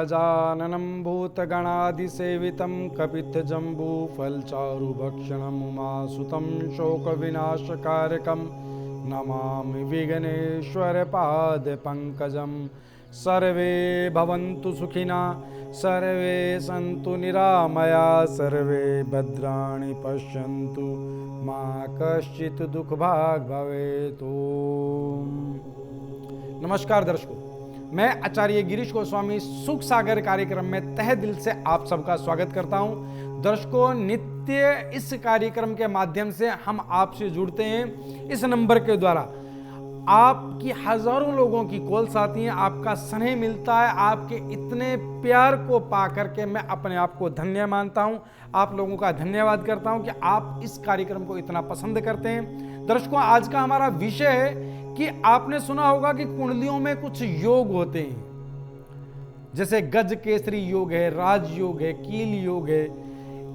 गजाननं भूतगणाधिसेवितं कपित्थजम्बूफलचारुभक्षणम् उमासुतं शोकविनाशकारकं नमामि विघ्नेश्वरपादपङ्कजं। सर्वे भवन्तु सुखिनः, सर्वे सन्तु निरामया, सर्वे भद्राणि पश्यन्तु मा कश्चित् दुःखभाग् भवेत्। नमस्कार दर्शकों, मैं आचार्य गिरीश गोस्वामी सुख सागर कार्यक्रम में तहे दिल से आप सबका स्वागत करता हूं। दर्शकों, नित्य इस कार्यक्रम के माध्यम से हम आपसे जुड़ते हैं। इस नंबर के द्वारा आपकी हजारों लोगों की कॉल्स आती हैं, आपका स्नेह मिलता है। आपके इतने प्यार को पा करके मैं अपने आप को धन्य मानता हूं। आप लोगों का धन्यवाद करता हूं कि आप इस कार्यक्रम को इतना पसंद करते हैं। दर्शकों, आज का हमारा विषय है कि आपने सुना होगा कि कुंडलियों में कुछ योग होते हैं, जैसे गज केसरी योग है, राजयोग है, कील योग है।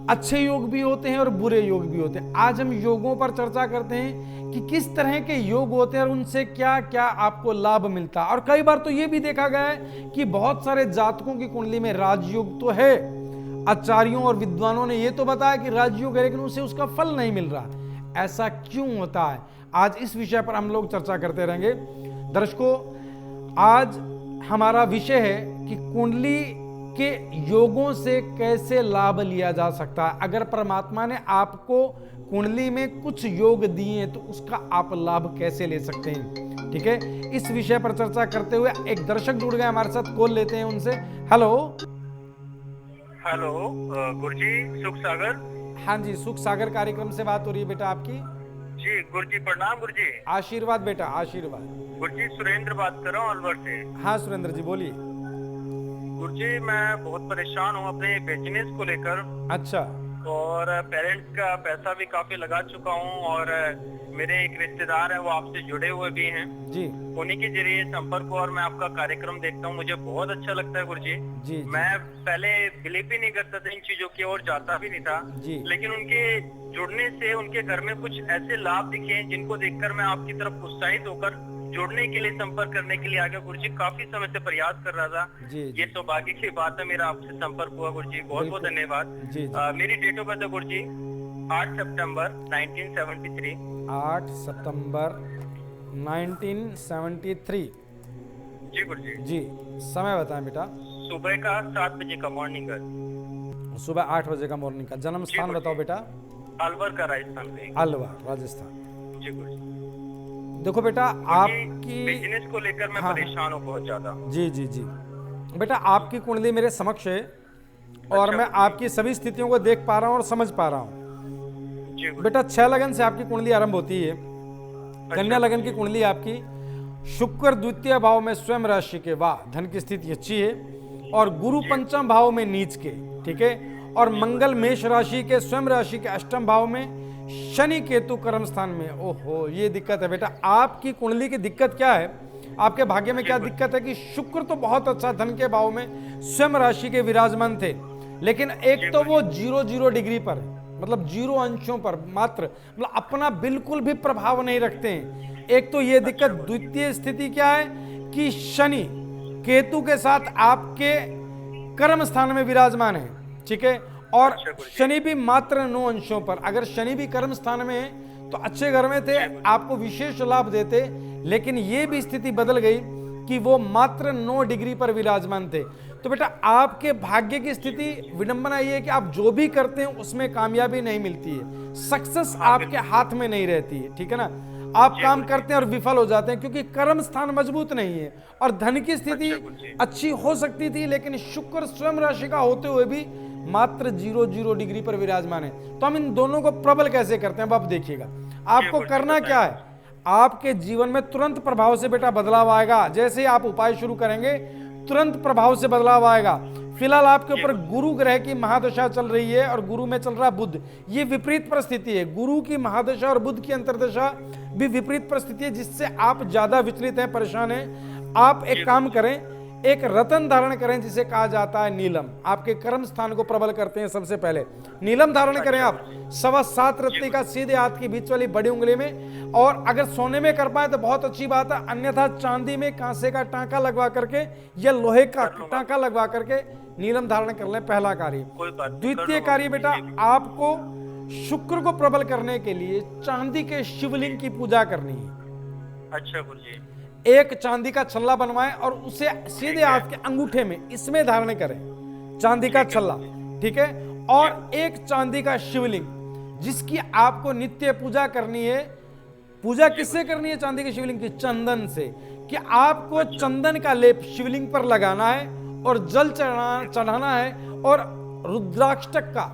अच्छे योग भी होते हैं और बुरे योग भी होते हैं। आज हम योगों पर चर्चा करते हैं कि किस तरह के योग होते हैं और उनसे क्या क्या आपको लाभ मिलता है। और कई बार तो ये भी देखा गया है कि बहुत सारे जातकों की कुंडली में राजयोग तो है, आचार्यों और विद्वानों ने ये तो बताया कि राजयोग है, लेकिन उसे उसका फल नहीं मिल रहा। ऐसा क्यों होता है? आज इस विषय पर हम लोग चर्चा करते रहेंगे। दर्शकों, आज हमारा विषय है कि कुंडली के योगों से कैसे लाभ लिया जा सकता है। अगर परमात्मा ने आपको कुंडली में कुछ योग दिए हैं तो उसका आप लाभ कैसे ले सकते हैं। ठीक है, इस विषय पर चर्चा करते हुए एक दर्शक जुड़ गए हमारे साथ, कॉल लेते हैं उनसे। हेलो हेलो गुरुजी, सुख सागर। हाँ जी, सुख सागर कार्यक्रम से बात हो रही है बेटा आपकी। जी गुरुजी, प्रणाम गुरुजी। आशीर्वाद बेटा, आशीर्वाद। गुरुजी, सुरेंद्र बात कर रहा हूँ अलवर से। हाँ सुरेंद्र जी, बोलिए। गुरुजी, मैं बहुत परेशान हूँ अपने बिजनेस को लेकर। अच्छा। और पेरेंट्स का पैसा भी काफी लगा चुका हूँ, और मेरे एक रिश्तेदार है वो आपसे जुड़े हुए भी हैं जी। उन्हीं के जरिए संपर्क हुआ और मैं आपका कार्यक्रम देखता हूँ, मुझे बहुत अच्छा लगता है गुरुजी। जी। मैं पहले बिलीव भी नहीं करता था इन चीजों की और जाता भी नहीं था जी। लेकिन उनके जुड़ने से उनके घर में कुछ ऐसे लाभ दिखे जिनको देखकर मैं आपकी तरफ उत्साहित होकर जुड़ने के लिए, संपर्क करने के लिए आ गया गुरुजी। काफी समय से प्रयास कर रहा था। जी। ये सौभाग्य की बात है, मेरा आपसे संपर्क हुआ गुरुजी, बहुत बहुत धन्यवाद। जी। मेरी डेट ऑफ बर्थ है गुरुजी 8 सितंबर 1973। 8 सितंबर 1973। जी गुरुजी। जी, समय बताएं बेटा। सुबह का 7 बजे का मॉर्निंग का। सुबह 8 बजे का मॉर्निंग का। जन्म स्थान बताओ बेटा। अलवर का, राजस्थान से। अलवर, राजस्थान। जी गुरुजी। देखो बेटा, आपकी बिजनेस को लेकर मैं परेशान हूँ बहुत ज्यादा। जी जी जी बेटा, आपकी कुंडली मेरे समक्ष है और मैं आपकी सभी स्थितियों को देख पा रहा हूँ और समझ पा रहा हूँ। बेटा, 6 लगन से आपकी कुंडली आरंभ होती है। कन्या लगन की कुंडली आपकी, शुक्र द्वितीय भाव में स्वयं राशि के, वाह, धन की स्थिति अच्छी है। और गुरु पंचम भाव में नीच के, ठीक है। और मंगल मेष राशि के, स्वयं राशि के अष्टम भाव में, शनि केतु कर्म स्थान में। ओहो, ये दिक्कत है बेटा। आपकी कुंडली की दिक्कत क्या है? आपके भाग्य में क्या दिक्कत है कि शुक्र तो बहुत अच्छा धन के भाव में स्वयं राशि के विराजमान थे, लेकिन एक तो वो 0 डिग्री पर, मतलब 0 अंशों पर मात्र, मतलब अपना बिल्कुल भी प्रभाव नहीं रखते हैं। एक तो ये दिक्कत। द्वितीय स्थिति क्या है कि शनि केतु के साथ आपके कर्म स्थान में विराजमान है, ठीक है। और शनि भी मात्र 9 अंशों पर। अगर शनि भी कर्म स्थान में है तो अच्छे घर में थे, आपको विशेष लाभ देते, लेकिन ये भी स्थिति बदल गई कि वो मात्र 9 डिग्री पर विराजमान थे। तो बेटा, आपके भाग्य की स्थिति, विडंबना ये है कि आप जो भी करते हैं उसमें कामयाबी नहीं मिलती है, सक्सेस आपके हाथ में नहीं रहती है, ठीक है ना। आप काम करते हैं और विफल हो जाते हैं क्योंकि कर्म स्थान मजबूत नहीं है। और धन की स्थिति अच्छी हो सकती थी, लेकिन शुक्र स्वयं राशि का होते हुए भी मात्र 0 डिग्री पर विराजमान है। तो हम इन दोनों को प्रबल कैसे करते हैं, अब देखिएगा। आपको करना क्या है, आपके जीवन में तुरंत प्रभाव से बेटा बदलाव आएगा। जैसे ही आप उपाय शुरू करेंगे, तुरंत प्रभाव से बदलाव आएगा। फिलहाल आपके ऊपर गुरु ग्रह की महादशा चल रही है और गुरु में चल रहा बुध। ये विपरीत परिस्थिति है। गुरु की महादशा और बुध की अंतर्दशा भी विपरीत परिस्थिति है, जिससे आप ज्यादा विचलित हैं, परेशान हैं। आप एक काम करें, एक रतन धारण करें जिसे कहा जाता है नीलम। आपके कर्म स्थान को प्रबल करते हैं सबसे पहले नीलम धारण करें आप 7.25 रत्ती का सीधे हाथ की बीच वाली बड़ी उंगली में। और अगर सोने में कर पाए तो बहुत अच्छी बात है, अन्यथा चांदी में कांसे का टांका लगवा करके या लोहे का टांका लगवा करके नीलम धारण कर लें, पहला कार्य। द्वितीय कार्य बेटा, आपको शुक्र को प्रबल करने के लिए चांदी के शिवलिंग की पूजा करनी है। अच्छा गुरुजी। एक चांदी का छल्ला बनवाएं और उसे सीधे हाथ के अंगूठे में इसमें धारण करें, चांदी का छल्ला, ठीक है। और एक चांदी का शिवलिंग जिसकी आपको नित्य पूजा करनी है। पूजा किससे करनी है? चांदी के शिवलिंग की, चंदन से। कि आपको चंदन का लेप शिवलिंग पर लगाना है और जल चढ़ाना है और रुद्राष्टक का,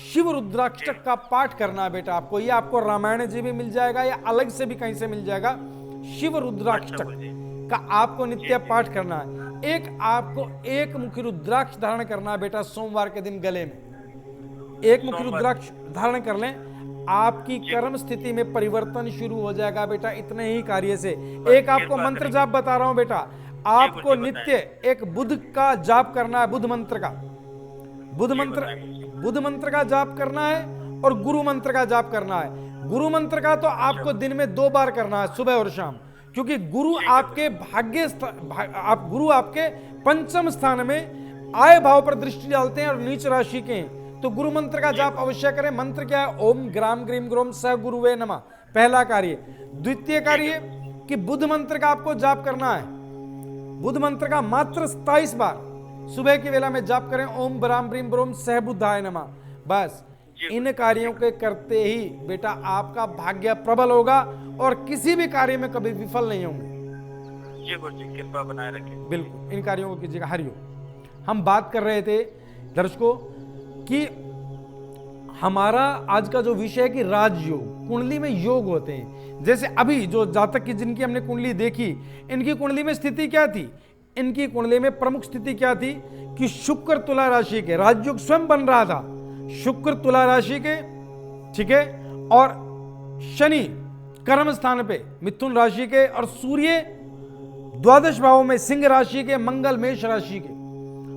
शिव रुद्राष्टक का पाठ करना है बेटा आपको। ये आपको रामायण जी भी मिल जाएगा या अलग से भी कहीं से मिल जाएगा। शिव रुद्राष्टक का आपको नित्य पाठ करना है। एक आपको एक मुखी रुद्राक्ष धारण करना है बेटा सोमवार के दिन गले में। एक मुखी रुद्राक्ष धारण कर लें, आपकी कर्म स्थिति में परिवर्तन शुरू हो जाएगा बेटा इतने ही कार्य से। एक आपको मंत्र जाप बता रहा हूं बेटा, आपको नित्य एक बुध का जाप करना है, बुध मंत्र का। बुध मंत्र का जाप करना है और गुरु मंत्र का जाप करना है। गुरु मंत्र का तो आपको दिन में 2 बार करना है, सुबह और शाम, क्योंकि गुरु आपके गुरु आपके पंचम स्थान में आय भाव पर दृष्टि डालते हैं और नीच राशि के हैं। तो गुरु मंत्र का जाप अवश्य करें। मंत्र क्या है? ओम ग्राम ग्रीम ग्रोम सह गुरुवे नमः, पहला कार्य। द्वितीय कार्य कि बुध मंत्र का आपको जाप करना है। बुध मंत्र का मात्र 27 बार सुबह की वेला में जाप करें, ओम ब्राम ब्रीम ब्रोम सह बुद्धाय नमः। बस इन कार्यों के करते ही बेटा आपका भाग्य प्रबल होगा और किसी भी कार्य में कभी विफल नहीं होंगे। जी गुरुजी, कृपा बनाए रखें। बिल्कुल, इन कार्यों को कीजिएगा। हरिओम। हम बात कर रहे थे दर्शकों कि हमारा आज का जो विषय है कि राजयोग, कुंडली में योग होते हैं। जैसे अभी जो जातक की जिनकी हमने कुंडली देखी, इनकी कुंडली में स्थिति क्या थी? इनकी कुंडली में प्रमुख स्थिति क्या थी कि शुक्र तुला राशि के, राजयोग स्वयं बन रहा था, शुक्र तुला राशि के, ठीक है, और शनि कर्म स्थान पे मिथुन राशि के, और सूर्य द्वादश भावों में सिंह राशि के, मंगल मेष राशि के।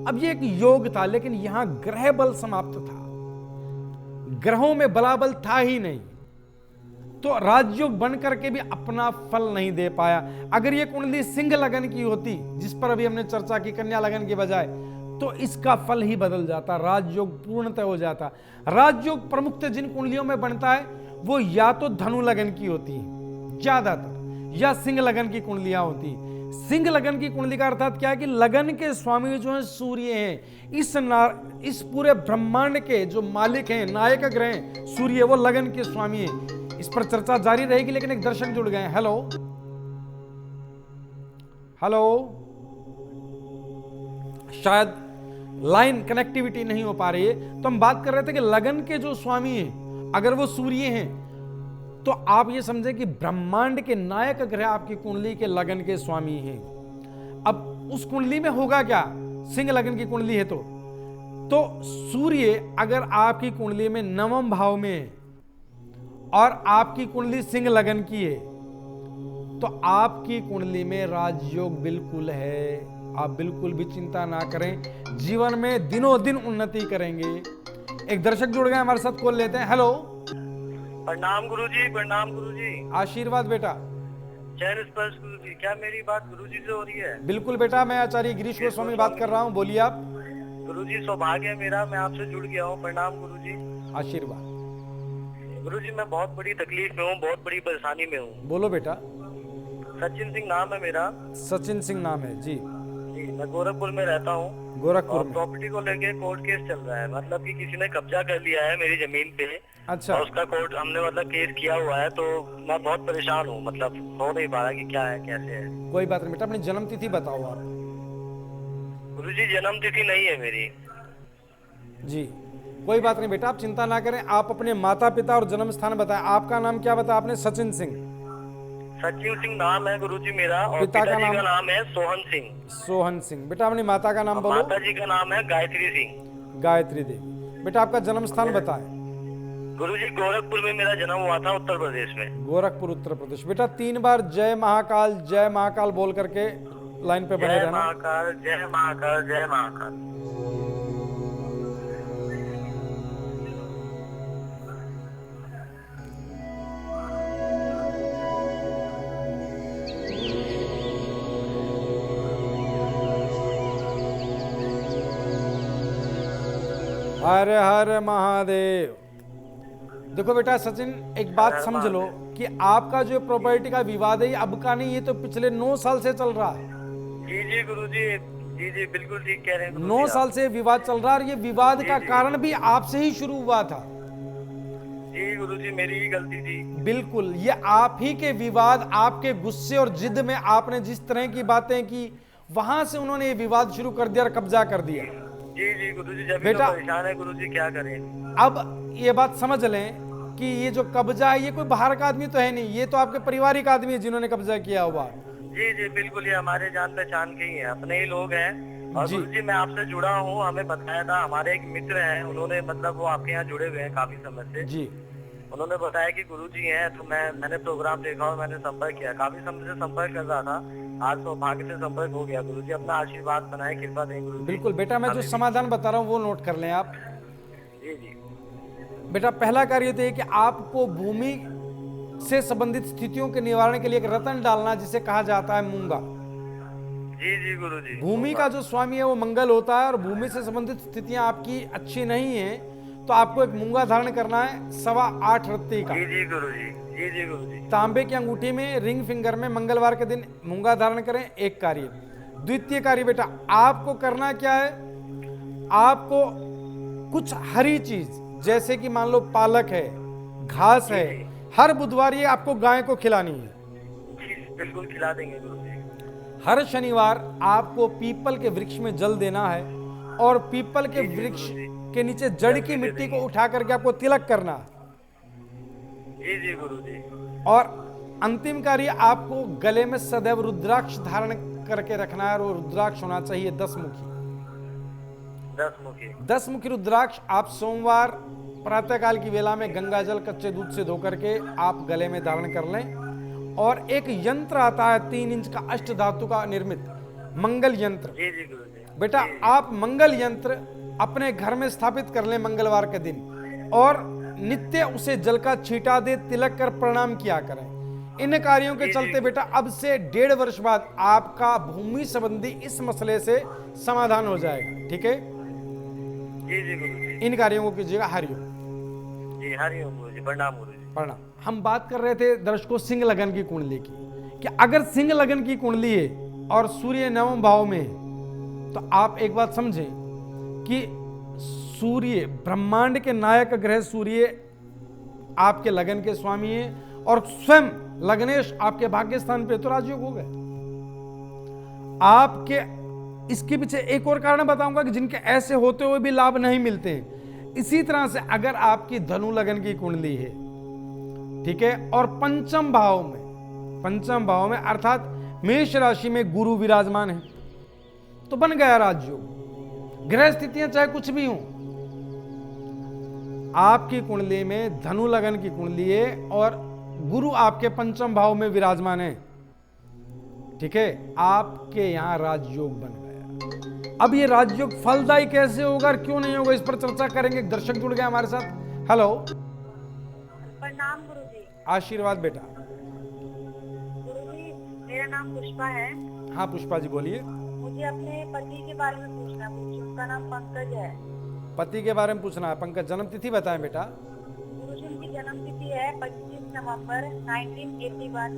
अब ये एक योग था, लेकिन यहां ग्रह बल समाप्त था, ग्रहों में बलाबल था ही नहीं, तो राजयोग बन करके भी अपना फल नहीं दे पाया। अगर ये कुंडली सिंह लगन की होती, जिस पर अभी हमने चर्चा की, कन्या लगन के बजाय, तो इसका फल ही बदल जाता, राजयोग पूर्णतः हो जाता। राजयोग प्रमुखतः जिन कुंडलियों में बनता है वो या तो धनु लगन की होती है ज्यादातर, या सिंह लगन की कुंडलियां होती। सिंह लगन की कुंडली का अर्थात क्या है कि लगन के स्वामी जो है सूर्य हैं। इस पूरे ब्रह्मांड के जो मालिक हैं, नायक ग्रह हैं, सूर्य, वो लगन के स्वामी हैं। इस पर चर्चा जारी रहेगी, लेकिन एक दर्शक जुड़ गए। हेलो हेलो, शायद लाइन कनेक्टिविटी नहीं हो पा रही है। तो हम बात कर रहे थे कि लगन के जो स्वामी हैं, अगर वो सूर्य हैं, तो आप ये समझें कि ब्रह्मांड के नायक ग्रह आपकी कुंडली के लगन के स्वामी हैं। अब उस कुंडली में होगा क्या? सिंह लगन की कुंडली है तो सूर्य अगर आपकी कुंडली में 9वें भाव में है और आपकी कुंडली सिंह लगन की है, तो आपकी कुंडली में राजयोग बिल्कुल है। आप बिल्कुल भी चिंता ना करें, जीवन में दिनों दिन उन्नति करेंगे। एक दर्शक जुड़ गए हमारे साथ, कॉल लेते हैं। हेलो, प्रणाम गुरुजी, प्रणाम गुरुजी। आशीर्वाद बेटा। जय स्पर्श गुरुजी। क्या मेरी बात गुरुजी से हो रही है? बिल्कुल बेटा, मैं आचार्य गिरीश गोस्वामी बात कर रहा हूँ, बोलिए आप। गुरुजी सौभाग्य है मेरा, मैं आपसे जुड़ गया हूँ। प्रणाम गुरुजी। आशीर्वाद। गुरुजी मैं बहुत बड़ी तकलीफ में हूँ, बहुत बड़ी परेशानी में हूँ। बोलो बेटा। सचिन सिंह नाम है मेरा। सचिन सिंह नाम है जी। मैं गोरखपुर में रहता हूँ। गोरखपुर में प्रॉपर्टी को लेके कोर्ट केस चल रहा है, मतलब कि किसी ने कब्जा कर लिया है मेरी जमीन पे। अच्छा। और उसका कोर्ट हमने मतलब केस किया हुआ है, तो मैं बहुत परेशान हूँ, मतलब हो नहीं पा रहा कि क्या है कैसे है। कोई बात नहीं बेटा, अपनी जन्म तिथि बताओ आप। गुरुजी जन्म तिथि नहीं है मेरी। जी कोई बात नहीं बेटा, आप चिंता ना करें। आप अपने माता पिता और जन्म स्थान बताएं। आपका नाम क्या बताया आपने? सचिन सिंह। सचिन सिंह नाम है गुरुजी मेरा, और पिता का नाम है सोहन सिंह। सोहन सिंह। बेटा अपनी माता का नाम बोलो। माता जी का नाम है गायत्री सिंह। गायत्री देवी। बेटा आपका जन्म स्थान बताएं। गुरुजी गोरखपुर में मेरा जन्म हुआ था, उत्तर प्रदेश में। गोरखपुर उत्तर प्रदेश। बेटा 3 बार जय महाकाल बोल करके लाइन पे बने जय रहना। महाकाल, जय महाकाल, जय महाकाल। हर हर महादेव। देखो बेटा सचिन, एक बात हर समझ लो कि आपका जो प्रॉपर्टी का विवाद है ये अब का नहीं, ये तो पिछले 9 साल से चल रहा है। जी जी गुरुजी, जी जी बिल्कुल ठीक कह रहे हैं गुरुजी 9 आप। साल से विवाद चल रहा है और ये विवाद का जी। कारण भी आपसे ही शुरू हुआ था। जी गुरुजी, मेरी ही गलती थी। बिल्कुल, ये आप ही के विवाद, आपके गुस्से और जिद में आपने जिस तरह की बातें की, वहां से उन्होंने ये विवाद शुरू कर दिया और कब्जा कर दिया। जी जी गुरुजी, जब बेटा, तो परेशान है गुरुजी, क्या करें। अब ये बात समझ लें कि ये जो कब्जा है ये कोई बाहर का आदमी तो है नहीं, ये तो आपके पारिवारिक आदमी है जिन्होंने कब्जा किया हुआ। जी जी बिल्कुल, ये हमारे जान पहचान के ही हैं, अपने ही लोग हैं। और जी। गुरुजी मैं आपसे जुड़ा हूँ, हमें बताया था, हमारे एक मित्र हैं, उन्होंने मतलब वो आपके यहाँ जुड़े हुए हैं काफी समय से। जी। उन्होंने बताया कि गुरुजी हैं, तो मैंने प्रोग्राम देखा और मैंने संपर्क किया, काफी समय से संपर्क कर रहा था। आज सौभाग्य से संपर्क हो गया। गुरुजी अपना आशीर्वाद बनाए, कृपा दें गुरुजी। बिल्कुल बेटा, मैं जो समाधान बता रहा हूँ वो नोट कर लें आप। जी जी बेटा, पहला कार्य तो ये कि आपको भूमि से संबंधित स्थितियों के निवारण के लिए एक रतन डालना, जिसे कहा जाता है मूंगा। जी जी गुरुजी। भूमि का जो स्वामी है वो मंगल होता है और भूमि से संबंधित स्थितियां आपकी अच्छी नहीं है तो आपको एक मूंगा धारण करना है 8.25 रत्ती का। जी जी गुरुजी, जी जी गुरुजी। तांबे की अंगूठी में रिंग फिंगर में मंगलवार के दिन मूंगा धारण करें। एक कार्य। द्वितीय कार्य बेटा, आपको करना क्या है, आपको कुछ हरी चीज जैसे कि मान लो पालक है, घास है, हर बुधवार ये आपको गाय को खिलानी है। जी बिल्कुल खिला देंगे गुरुजी। हर शनिवार आपको पीपल के वृक्ष में जल देना है और पीपल के वृक्ष के नीचे जड़ की मिट्टी को उठा करके आपको तिलक करना है। जी जी गुरुजी। और अंतिम कार्य, आपको गले में सदैव रुद्राक्ष धारण करके रखना है और रुद्राक्ष होना चाहिए 10 मुखी। 10 मुखी रुद्राक्ष आप सोमवार प्रातःकाल की वेला में गंगा जल कच्चे दूध से धो करके आप गले में धारण कर लें। और एक यंत्र आता है 3 इंच का अष्ट धातु का निर्मित मंगल यंत्र। जी जी गुरुजी। बेटा, आप मंगल यंत्र अपने घर में स्थापित कर लें मंगलवार के दिन और नित्य उसे जल का छींटा दे, तिलक कर प्रणाम किया करें। इन कार्यों के चलते बेटा अब से 1.5 वर्ष बाद आपका भूमि संबंधी इस मसले से समाधान हो जाएगा। ठीक है? जी जी गुरुजी। इन कार्यों को कीजिएगा। हरिओम। जी हरिओम गुरुजी, प्रणाम गुरुजी। प्रणाम। हम बात कर रहे थे दर्शकों सिंह लगन की कुंडली की, कि अगर सिंह लगन की कुंडली है और सूर्य 9वें भाव में है तो आप एक बात समझें कि सूर्य, ब्रह्मांड के नायक ग्रह सूर्य आपके लगन के स्वामी हैं और स्वयं लग्नेश आपके भाग्य स्थान पे, तो राजयोग हो गए आपके। इसके पीछे एक और कारण बताऊंगा कि जिनके ऐसे होते हुए भी लाभ नहीं मिलते हैं। इसी तरह से अगर आपकी धनु लगन की कुंडली है, ठीक है, और पंचम भाव में अर्थात मेष राशि में गुरु विराजमान है, तो बन गया राजयोग। ग्रह स्थितियां चाहे कुछ भी हों, आपकी कुंडली में धनु लगन की कुंडली है और गुरु आपके पंचम भाव में विराजमान है, ठीक है, आपके यहां राजयोग बन गया। अब ये राजयोग फलदायी कैसे होगा और क्यों नहीं होगा, इस पर चर्चा करेंगे। एक दर्शक जुड़ गए हमारे साथ। हेलो। प्रणाम गुरुजी। आशीर्वाद बेटा। गुरुजी, मेरा नाम पुष्पा है। हाँ पुष्पा जी बोलिए। मुझे अपने पति के बारे में पूछना है। उनका नाम पंकज है। पति के बारे में पूछना है। पंकज, जन्म तिथि बताएं बेटा। गुरुजी, उनकी जन्म तिथि है 25 नवंबर 1981।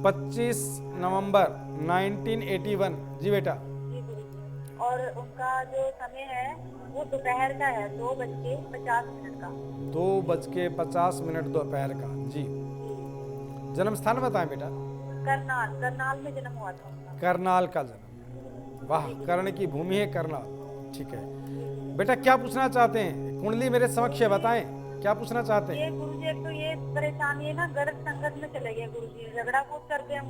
25 नवंबर 1981। जी बेटा। जी गुरुजी। और उनका जो समय है वो दोपहर का है, 2:50 का। 2:50 दोपहर का। जी। जन्म स्थान बताएं बेटा। करनाल में जन्म हुआ था उनका। करनाल का जन्म। वाह, कर्ण की भूमि है करनाल। ठीक है बेटा, क्या पूछना चाहते हैं? कुंडली मेरे समक्ष है, बताएं क्या पूछना चाहते हैं। ये गुरुजी, एक तो ये परेशानी है ना, गलत संगत में चले गए गुरुजी। झगड़ा बहुत करते हैं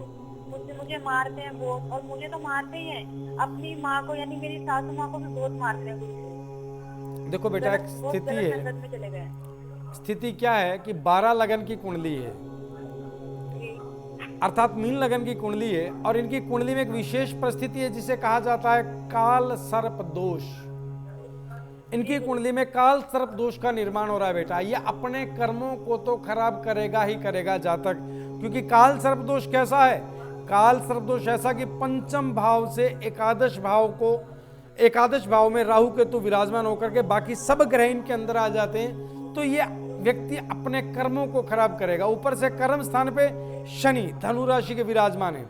मुझे मारते हैं बहुत, और मुझे तो मारते ही हैं। अपनी माँ को यानी मेरी सासू माँ को भी बहुत मारते हैं गुरुजी। देखो बेटा, एक स्थिति है, संगत में चले गए। स्थिति क्या है कि 12 लगन की कुंडली है अर्थात मीन लगन की कुंडली है और इनकी कुंडली में एक विशेष परिस्थिति है जिसे कहा जाता है काल सर्प दोष। इनकी कुंडली में काल सर्प दोष का निर्माण हो रहा है बेटा। ये अपने कर्मों को तो खराब करेगा ही करेगा जातक, क्योंकि काल सर्प दोष कैसा है? काल सर्प दोष ऐसा कि पंचम भाव से एकादश भाव में राहु केतु विराजमान होकर के बाकी सब ग्रह इनके अंदर आ जाते हैं, तो ये व्यक्ति अपने कर्मों को खराब करेगा। ऊपर से कर्म स्थान पे शनि धनु राशि के विराजमान है।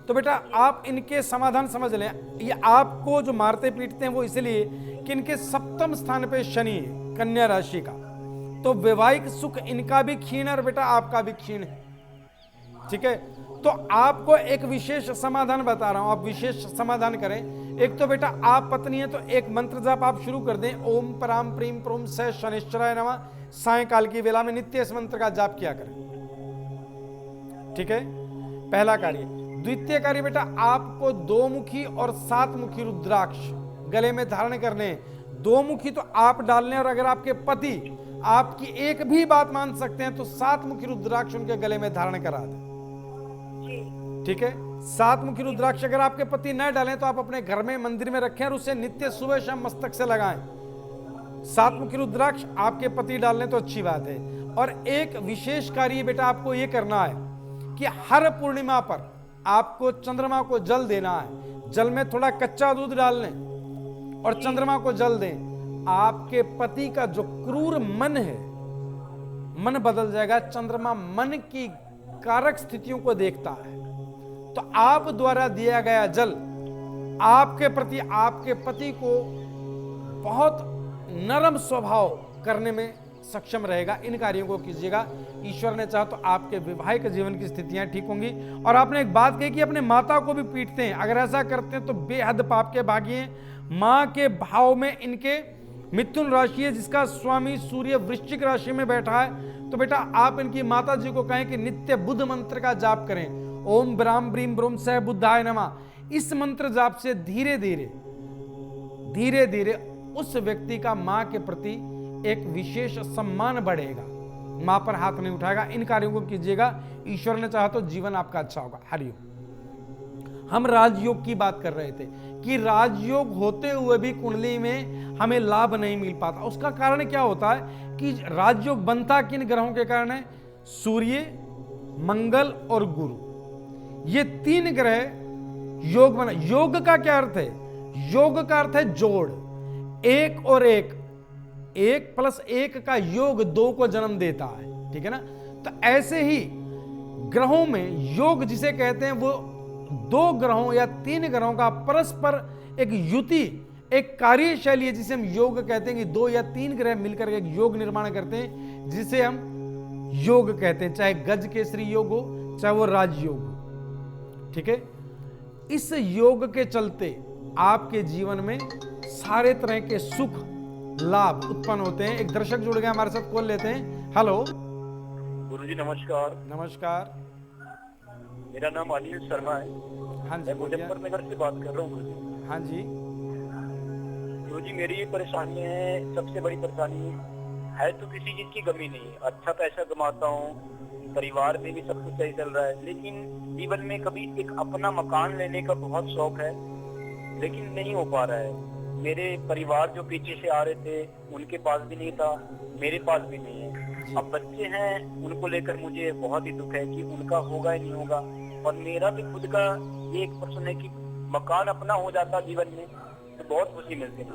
तो बेटा आप इनके समाधान समझ लें। ये आपको जो मारते पीटते हैं वो इसलिए कि इनके सप्तम स्थान पे शनि है कन्या राशि का, तो वैवाहिक सुख इनका भी क्षीण है और बेटा आपका भी क्षीण है। ठीक है, तो आपको एक विशेष समाधान बता रहा हूं, आप विशेष समाधान करें। एक तो बेटा आप पत्नी है तो एक मंत्र जाप आप शुरू कर दें, ओम पराम प्रीम प्रोम स शनिश्चराय नमः। सायंकाल की वेला में नित्य इस मंत्र का जाप किया करें। ठीक है, पहला कार्य। द्वितीय कार्य बेटा आपको 2 मुखी और 7 मुखी रुद्राक्ष गले में धारण करने। 2 मुखी तो आप डालने, और अगर आपके पति आपकी एक भी बात मान सकते हैं तो 7 मुखी रुद्राक्ष उनके गले में धारण करा दें। ठीक है, 7 मुखी रुद्राक्ष अगर आपके पति न डालें तो आप अपने घर में मंदिर में रखें और उसे नित्य सुबह शाम मस्तक से लगाएं। 7 मुखी रुद्राक्ष आपके पति डालने तो अच्छी बात है। और एक विशेष कार्य बेटा आपको यह करना है कि हर पूर्णिमा पर आपको चंद्रमा को जल देना है। जल में थोड़ा कच्चा दूध डाल लें और चंद्रमा को जल दें। आपके पति का जो क्रूर मन है, मन बदल जाएगा। चंद्रमा मन की कारक स्थितियों को देखता है, तो आप द्वारा दिया गया जल आपके प्रति आपके पति को बहुत नरम स्वभाव करने में सक्षम रहेगा। इन कार्यों को कीजिएगा, ईश्वर ने चाहा तो आपके वैवाहिक जीवन की स्थितियां ठीक होंगी। और आपने एक बात कही कि अपने माता को भी पीटते हैं, अगर ऐसा करते हैं तो बेहद पाप के भागी हैं। मां के भाव में इनके मिथुन राशि है जिसका स्वामी सूर्य वृश्चिक राशि में बैठा है, तो बेटा आप इनकी माता जी को कहें कि नित्य बुद्ध मंत्र का जाप करें। ओम ब्राम ब्रीम ब्रोम सह बुद्धाय नमः। इस मंत्र जाप से धीरे धीरे उस व्यक्ति का मां के प्रति एक विशेष सम्मान बढ़ेगा, मां पर हाथ नहीं उठाएगा। इन कार्यों को कीजिएगा, ईश्वर ने चाहा तो जीवन आपका अच्छा होगा। हरिओम। हम राजयोग की बात कर रहे थे कि राजयोग होते हुए भी कुंडली में हमें लाभ नहीं मिल पाता। उसका कारण क्या होता है कि राजयोग बनता किन ग्रहों के कारण है? सूर्य, मंगल और गुरु, ये 3 ग्रह योग बना। योग का क्या अर्थ है? योग का अर्थ है जोड़। 1 और 1 प्लस 1 का योग 2 को जन्म देता है। ठीक है ना? तो ऐसे ही ग्रहों में योग जिसे कहते हैं वो 2 ग्रहों या 3 ग्रहों का परस्पर एक युति, एक कार्यशैली है जिसे हम योग कहते हैं कि 2 या 3 ग्रह मिलकर एक योग निर्माण करते हैं जिसे हम योग कहते हैं, चाहे गज केसरी योग हो चाहे वो राजयोग हो। ठीक है, इस योग के चलते आपके जीवन में सारे तरह के सुख लाभ उत्पन्न होते हैं। एक दर्शक जुड़ गए हमारे साथ, कॉल लेते हैं। हेलो गुरुजी नमस्कार। नमस्कार, मेरा नाम अनिल शर्मा है। हाँ जी, मैं मुजफ्फरनगर से बात कर रहा हूँ गुरुजी। हाँ जी गुरुजी, मेरी ये परेशानी है, सबसे बड़ी परेशानी है तो किसी चीज की कमी नहीं है। अच्छा पैसा कमाता हूँ, परिवार में भी सब कुछ सही चल रहा है, लेकिन जीवन में कभी एक अपना मकान लेने का बहुत शौक है, लेकिन नहीं हो पा रहा है। मेरे परिवार जो पीछे से आ रहे थे उनके पास भी नहीं था, मेरे पास भी नहीं है। अब बच्चे हैं, उनको लेकर मुझे बहुत ही दुख है कि उनका होगा ही नहीं होगा। और मेरा भी खुद का ये एक प्रश्न है कि मकान अपना हो जाता जीवन में तो बहुत खुशी मिलती है।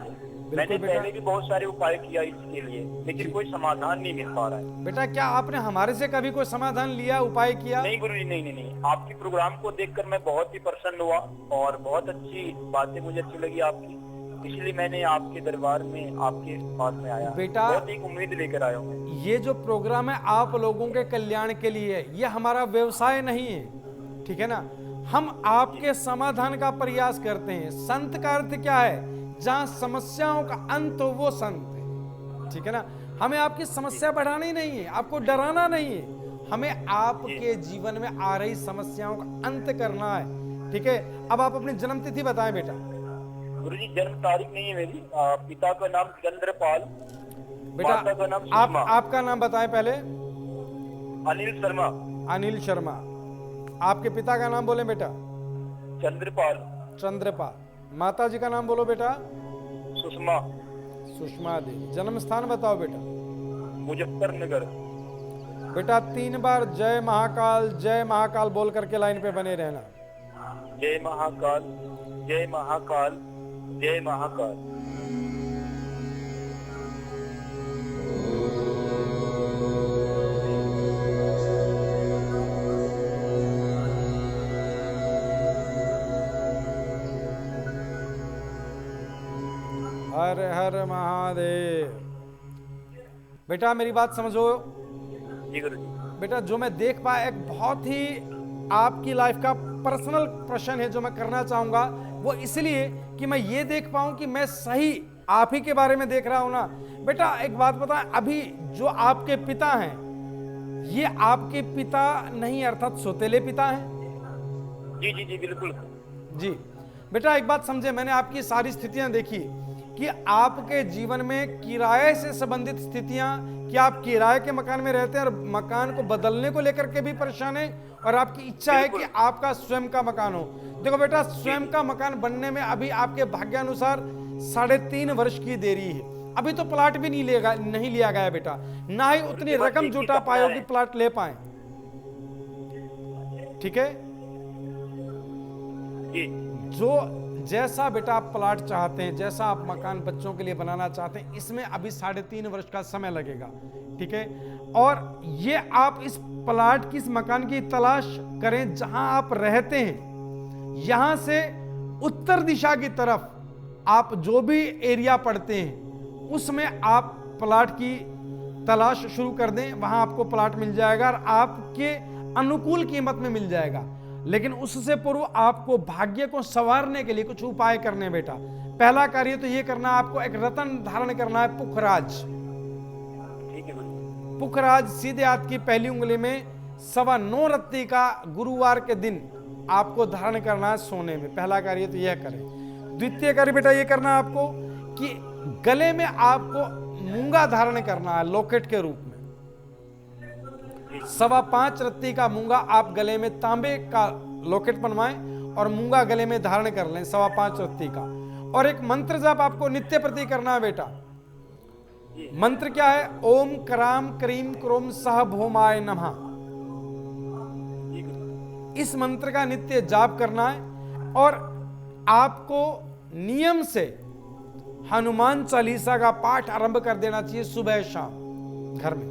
मैंने पहले भी बहुत सारे उपाय किया इसके लिए, लेकिन कोई समाधान नहीं मिल पा रहा है। बेटा, क्या आपने हमारे से कभी कोई समाधान लिया, उपाय किया? नहीं गुरुजी, नहीं। आपके प्रोग्राम को देखकर मैं बहुत ही प्रसन्न हुआ और बहुत अच्छी बातें मुझे अच्छी लगी आपकी, इसलिए मैंने आपके दरबार में आपके पास में आया। बेटा, बहुत एक उम्मीद लेकर आया हूँ। ये जो प्रोग्राम है आप लोगों के कल्याण के लिए है, ये हमारा व्यवसाय नहीं है। ठीक है ना? हम आपके समाधान का प्रयास करते हैं। संत का अर्थ क्या है? जहां समस्याओं का अंत हो वो संत है। ठीक है ना? हमें आपकी समस्या बढ़ानी नहीं है, आपको डराना नहीं है, हमें आपके जीवन में आ रही समस्याओं का अंत करना है। ठीक है, अब आप अपनी जन्म तिथि बताएं बेटा। गुरुजी, जन्म तारीख नहीं है मेरी। पिता का नाम चंद्रपाल, बेटा माता का नाम आप सुषमा। आपका नाम बताएं पहले। अनिल शर्मा। अनिल शर्मा। आपके पिता का नाम बोले बेटा? चंद्रपाल। चंद्रपाल। माता जी का नाम बोलो बेटा? सुषमा। सुषमा देवी। जन्म स्थान बताओ बेटा? मुजफ्फरनगर। बेटा 3 बार जय महाकाल बोल करके लाइन पे बने रहना। जय महाकाल, जय महाकाल, जय महाकाल। हर हर महादेव। बेटा मेरी बात समझो। जी गुरु जी। बेटा जो मैं देख पाया, एक बहुत ही आपकी लाइफ का पर्सनल प्रश्न है जो मैं करना चाहूंगा, वो इसलिए कि मैं ये देख पाऊं कि मैं सही आप ही के बारे में देख रहा हूं ना। बेटा एक बात बताएं, अभी जो आपके पिता हैं, ये आपके पिता नहीं अर्थात सौतेले पिता हैं? जी जी जी बिल्कुल जी। बेटा एक बात समझे, मैंने आपकी सारी स्थितियां देखी कि आपके जीवन में किराए से संबंधित स्थितियां, कि आप किराए के मकान में रहते हैं और मकान को बदलने को लेकर के भी परेशान है, और आपकी इच्छा है कि आपका स्वयं का मकान हो। देखो बेटा, स्वयं का मकान बनने में अभी आपके भाग्यानुसार 3.5 वर्ष की देरी है। अभी तो प्लाट भी नहीं लिया गया बेटा, ना ही उतनी रकम जुटा पाए हो कि प्लाट ले पाए। ठीक है जी। जो जैसा बेटा आप प्लाट चाहते हैं, जैसा आप मकान बच्चों के लिए बनाना चाहते हैं, इसमें अभी 3.5 वर्ष का समय लगेगा। ठीक है, और ये आप इस प्लाट की, इस मकान की तलाश करें जहां आप रहते हैं। यहां से उत्तर दिशा की तरफ आप जो भी एरिया पढ़ते हैं उसमें आप प्लाट की तलाश शुरू कर दें। वहां आपको प्लाट मिल जाएगा और आपके अनुकूल कीमत में मिल जाएगा। लेकिन उससे पूर्व आपको भाग्य को संवारने के लिए कुछ उपाय करने बेटा। पहला कार्य तो ये करना, आपको एक रतन धारण करना है, पुखराज। ठीक है गुरु। पुखराज सीधे हाथ की पहली उंगली में 9.25 रत्ती का गुरुवार के दिन आपको धारण करना है सोने में। पहला कार्य तो यह करें। द्वितीय कार्य बेटा ये करना है आपको कि गले में आपको मूंगा धारण करना है लॉकेट के रूप में। 5.25 रत्ती का मूंगा आप गले में, तांबे का लॉकेट बनवाएं और मूंगा गले में धारण कर लें 5.25 रत्ती का। और एक मंत्र जाप आपको नित्य प्रति करना है बेटा। मंत्र क्या है? ओम कराम करीम क्रोम सह भौमाय नमः। इस मंत्र का नित्य जाप करना है। और आपको नियम से हनुमान चालीसा का पाठ आरंभ कर देना चाहिए सुबह शाम घर में।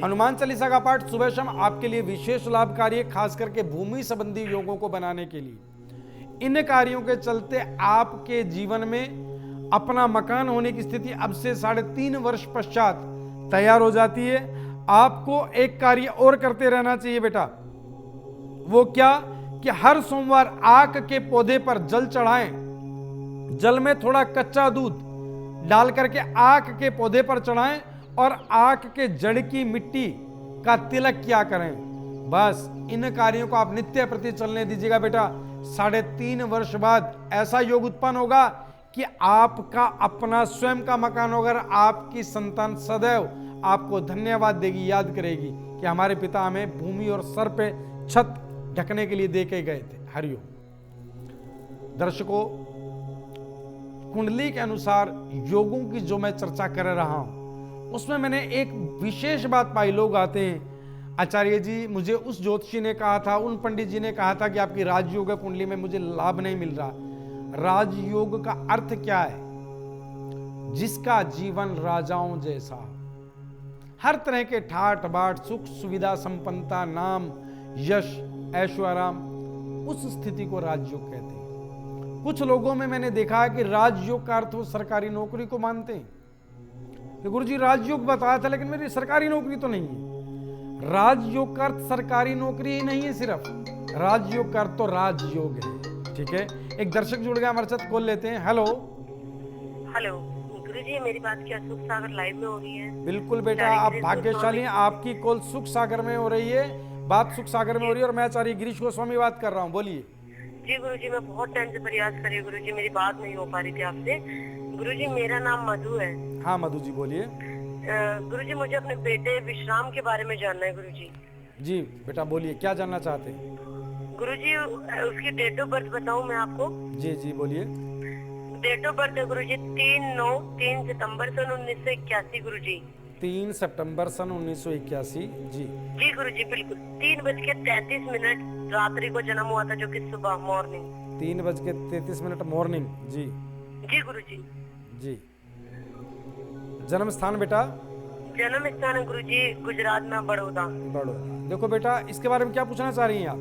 हनुमान चालीसा का पाठ सुबह शाम आपके लिए विशेष लाभकारी है, खास करके भूमि संबंधी योगों को बनाने के लिए। इन कार्यों के चलते आपके जीवन में अपना मकान होने की स्थिति अब से 3.5 वर्ष पश्चात तैयार हो जाती है। आपको एक कार्य और करते रहना चाहिए बेटा। वो क्या कि हर सोमवार आक के पौधे पर जल चढ़ाएं। जल में थोड़ा कच्चा दूध डाल करके आक के पौधे पर चढ़ाएं और आक के जड़ की मिट्टी का तिलक किया करें। बस इन कार्यों को आप नित्य प्रति चलने दीजिएगा बेटा। 3.5 वर्ष बाद ऐसा योग उत्पन्न होगा कि आपका अपना स्वयं का मकान होगा। आपकी संतान सदैव आपको धन्यवाद देगी, याद करेगी कि हमारे पिता हमें भूमि और सर पे छत ढकने के लिए दे के गए थे। हरिओम। दर्शकों, कुंडली के अनुसार योगों की जो मैं चर्चा कर रहा हूं उसमें मैंने एक विशेष बात पाई। लोग आते हैं, आचार्य जी मुझे उस ज्योतिषी ने कहा था, उन पंडित जी ने कहा था कि आपकी राजयोग कुंडली में मुझे लाभ नहीं मिल रहा। राजयोग का अर्थ क्या है? जिसका जीवन राजाओं जैसा, हर तरह के ठाट बाट, सुख सुविधा, संपन्नता, नाम, यश, ऐश्वर्याराम, उस स्थिति को राजयोग कहते हैं। कुछ लोगों में मैंने देखा है कि राजयोग का अर्थ वो सरकारी नौकरी को मानते हैं। तो गुरुजी राजयोग बताया था लेकिन मेरी सरकारी नौकरी तो नहीं है। राजयोग का अर्थ सरकारी नौकरी ही नहीं है, सिर्फ राजयोग का अर्थ तो राजयोग है। ठीक है, एक दर्शक जुड़ गया हमारे साथ, कॉल लेते हैं। हेलो हेलो गुरुजी, मेरी बात क्या सुख सागर लाइव में हो रही है? बिल्कुल बेटा, आप भाग्यशाली हैं, आपकी कॉल सुख सागर में हो रही है। बात सुख सागर में हो रही है और मैं आचार्य गिरीश गोस्वामी बात कर रहा हूँ। बोलिए। जी गुरुजी, मैं बहुत टाइम से प्रयास कर रही हूँ गुरुजी, मेरी बात नहीं हो पा रही थी आपसे। गुरुजी मेरा नाम मधु है। हाँ मधु जी बोलिए। गुरुजी मुझे अपने बेटे विश्राम के बारे में जानना है गुरुजी। जी बेटा बोलिए, क्या जानना चाहते हैं? गुरुजी उसकी डेट ऑफ बर्थ बताऊं मैं आपको? जी जी बोलिए। डेट ऑफ बर्थ है गुरुजी 3 सितंबर सन 1981 गुरुजी। 3 सितंबर सन 1981। जी जी गुरुजी बिल्कुल 3:33 रात्रि को जन्म हुआ था, जो कि सुबह मॉर्निंग 3:33 मॉर्निंग। जी जी गुरुजी। जी। जन्म स्थान बेटा? जन्म स्थान है गुरुजी गुजरात में बड़ौदा। बड़ौदा। देखो बेटा, इसके बारे में क्या पूछना चाह रही हैं आप?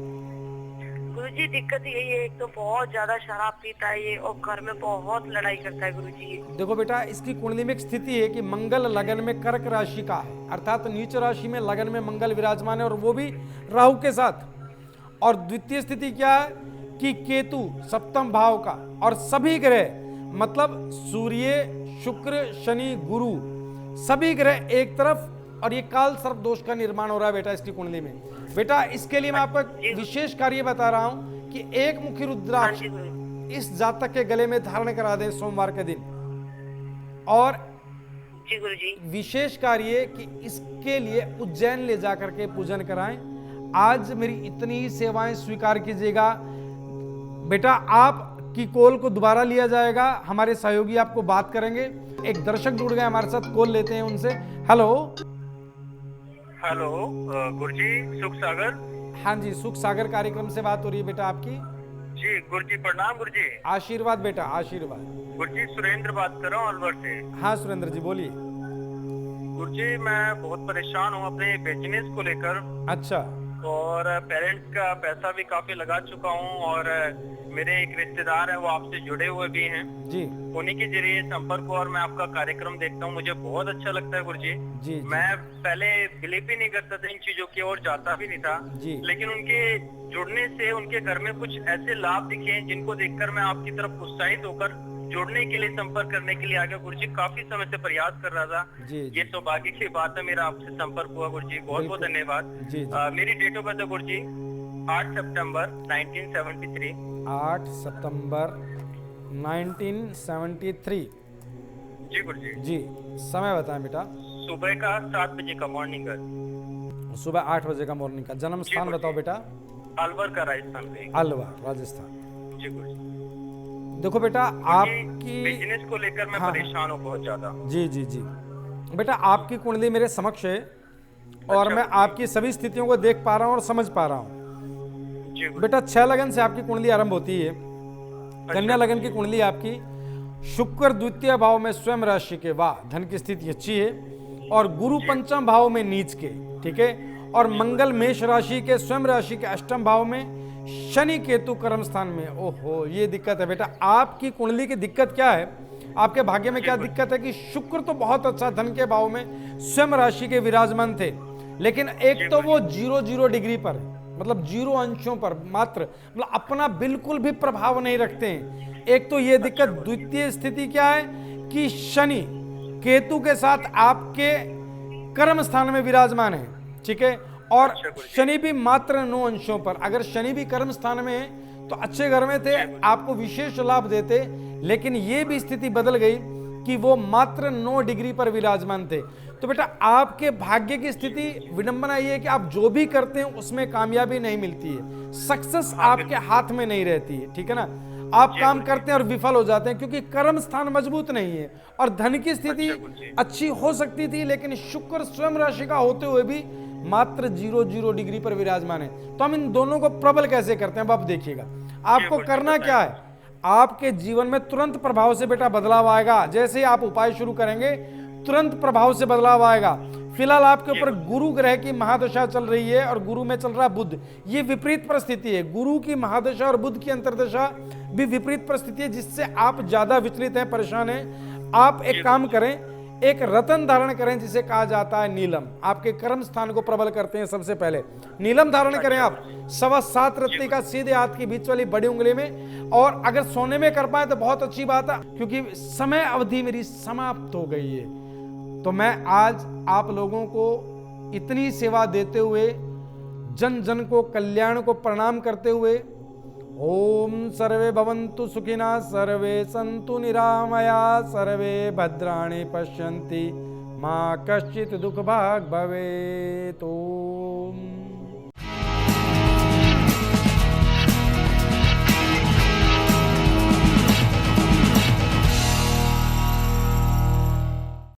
गुरुजी दिक्कत यही है, एक तो बहुत ज्यादा शराब पीता है ये, और घर में बहुत लड़ाई करता है गुरुजी ये। देखो बेटा, इसकी कुंडली में एक स्थिति है कि मंगल लगन में कर्क राशि का है, अर्थात नीच राशि में लगन में मंगल विराजमान है, और वो भी राहु के साथ। और द्वितीय स्थिति क्या है कि केतु सप्तम भाव का, और सभी ग्रह मतलब सूर्य, शुक्र, शनि, गुरु, सभी ग्रह एक तरफ, और ये काल सर्प दोष का निर्माण हो रहा है बेटा इसकी कुंडली में। बेटा इसके लिए मैं आपको एक विशेष कार्य बता रहा हूं कि एक मुखी रुद्राक्ष इस जातक के गले में धारण करा दें सोमवार के दिन। और जी गुरुजी। विशेष कार्य कि इसके लिए उज्जैन ले जाकर के पूजन कराएं। आज मेरी इतनी ही सेवाएं स्वीकार कीजिएगा बेटा। आपकी कॉल को दोबारा लिया जाएगा, हमारे सहयोगी आपको बात करेंगे। एक दर्शक जुड़ गए हमारे साथ, कॉल लेते हैं उनसे। हेलो हेलो गुरुजी, सुख सागर। हाँ जी, सुख सागर कार्यक्रम से बात हो रही है बेटा आपकी। जी गुरुजी प्रणाम गुरुजी। आशीर्वाद बेटा, आशीर्वाद। गुरुजी सुरेंद्र बात कर रहा हूँ अलवर से। हाँ सुरेंद्र जी बोलिए। गुरुजी मैं बहुत परेशान हूँ अपने बिजनेस को लेकर, अच्छा। और पेरेंट्स का पैसा भी काफी लगा चुका हूँ, और मेरे एक रिश्तेदार है वो आपसे जुड़े हुए भी हैं जी उन्हीं के जरिए संपर्क हुआ, और मैं आपका कार्यक्रम देखता हूँ, मुझे बहुत अच्छा लगता है गुरुजी। जी। मैं पहले बिलीव भी नहीं करता था इन चीजों की, और जाता भी नहीं था जी। लेकिन उनके जुड़ने से उनके घर में कुछ ऐसे लाभ दिखे जिनको देखकर मैं आपकी तरफ उत्साहित होकर जुड़ने के लिए, संपर्क करने के लिए आ गया गुरुजी। काफी समय से प्रयास कर रहा था। जी। ये सौभाग्य की बात है, मेरा आपसे संपर्क हुआ गुरुजी, बहुत बहुत धन्यवाद। जी। मेरी डेट ऑफ बर्थ है गुरुजी 8 सितंबर 1973। 8 सितंबर 1973। जी गुरुजी। जी। समय बताएं बेटा। सुबह का 7 बजे का मॉर्निंग का। सुबह 8 बजे का मॉर्निंग का। जन्म स्थान बताओ बेटा। अलवर का राजस्थान में। अलवर राजस्थान। जी गुरुजी। देखो बेटा आपकी बिजनेस को लेकर मैं परेशान हूँ बहुत ज्यादा। जी जी जी। बेटा आपकी कुंडली मेरे समक्ष है, और मैं आपकी सभी स्थितियों को देख पा रहा हूँ और समझ पा रहा हूँ। बेटा 6 लगन से आपकी कुंडली आरंभ होती है। कन्या लगन की कुंडली आपकी, शुक्र द्वितीय भाव में स्वयं राशि के, वाह, धन की स्थिति अच्छी है, और गुरु पंचम भाव में नीच के, ठीक है, और मंगल मेष राशि के, स्वयं राशि के अष्टम भाव में, शनि केतु कर्म स्थान में। ओहो, ये दिक्कत है बेटा। आपकी कुंडली की दिक्कत क्या है, आपके भाग्य में क्या दिक्कत है कि शुक्र तो बहुत अच्छा धन के भाव में स्वयं राशि के विराजमान थे, लेकिन एक तो वो 0 डिग्री पर, मतलब 0 अंशों पर मात्र, मतलब अपना बिल्कुल भी प्रभाव नहीं रखते हैं। एक तो ये दिक्कत। द्वितीय स्थिति क्या है कि शनि केतु के साथ आपके कर्म स्थान में विराजमान है, ठीक है, और शनि भी मात्र 9 अंशों पर। अगर शनि भी कर्म स्थान में है तो अच्छे घर में थे, आपको विशेष लाभ देते, लेकिन ये भी स्थिति बदल गई कि वो मात्र 9 डिग्री पर विराजमान थे। तो बेटा आपके भाग्य की स्थिति, विडंबना ये है कि आप जो भी करते हैं उसमें कामयाबी नहीं मिलती है, सक्सेस आपके हाथ में नहीं रहती है, ठीक है ना। आप काम करते हैं और विफल हो जाते हैं क्योंकि कर्म स्थान मजबूत नहीं है, और धन की स्थिति अच्छी हो सकती थी, लेकिन शुक्र स्वयं राशि का होते हुए भी मात्र 0 डिग्री पर विराजमान है। तो हम इन दोनों को प्रबल कैसे करते हैं, अब आप देखिएगा। आपको करना क्या है, आपके जीवन में तुरंत प्रभाव से बेटा बदलाव आएगा। जैसे ही आप उपाय शुरू करेंगे तुरंत प्रभाव से बदलाव आएगा। फिलहाल आपके ऊपर गुरु ग्रह की महादशा चल रही है, और गुरु में चल रहा बुध। ये विपरीत परिस्थिति है, गुरु की महादशा और बुध की अंतर्दशा भी विपरीत परिस्थिति है, जिससे आप ज्यादा विचलित हैं, परेशान हैं। आप एक काम करें, एक रतन धारण करें जिसे कहा जाता है नीलम। आपके कर्म स्थान को प्रबल करते हैं। सबसे पहले नीलम धारण करें आप 7.25 रत्ती का सीधे हाथ की बीच वाली बड़ी उंगली में, और अगर सोने में कर पाए तो बहुत अच्छी बात है, क्योंकि समय अवधि मेरी समाप्त हो गई है। तो मैं आज आप लोगों को इतनी सेवा देते हुए, जन जन को कल्याण को प्रणाम करते हुए, ओम सर्वे भवन्तु सुखिनः, सर्वे सन्तु निरामया, सर्वे भद्राणि पश्यन्ति, मा कश्चित् दुःखभाग् भवेत्। ओम।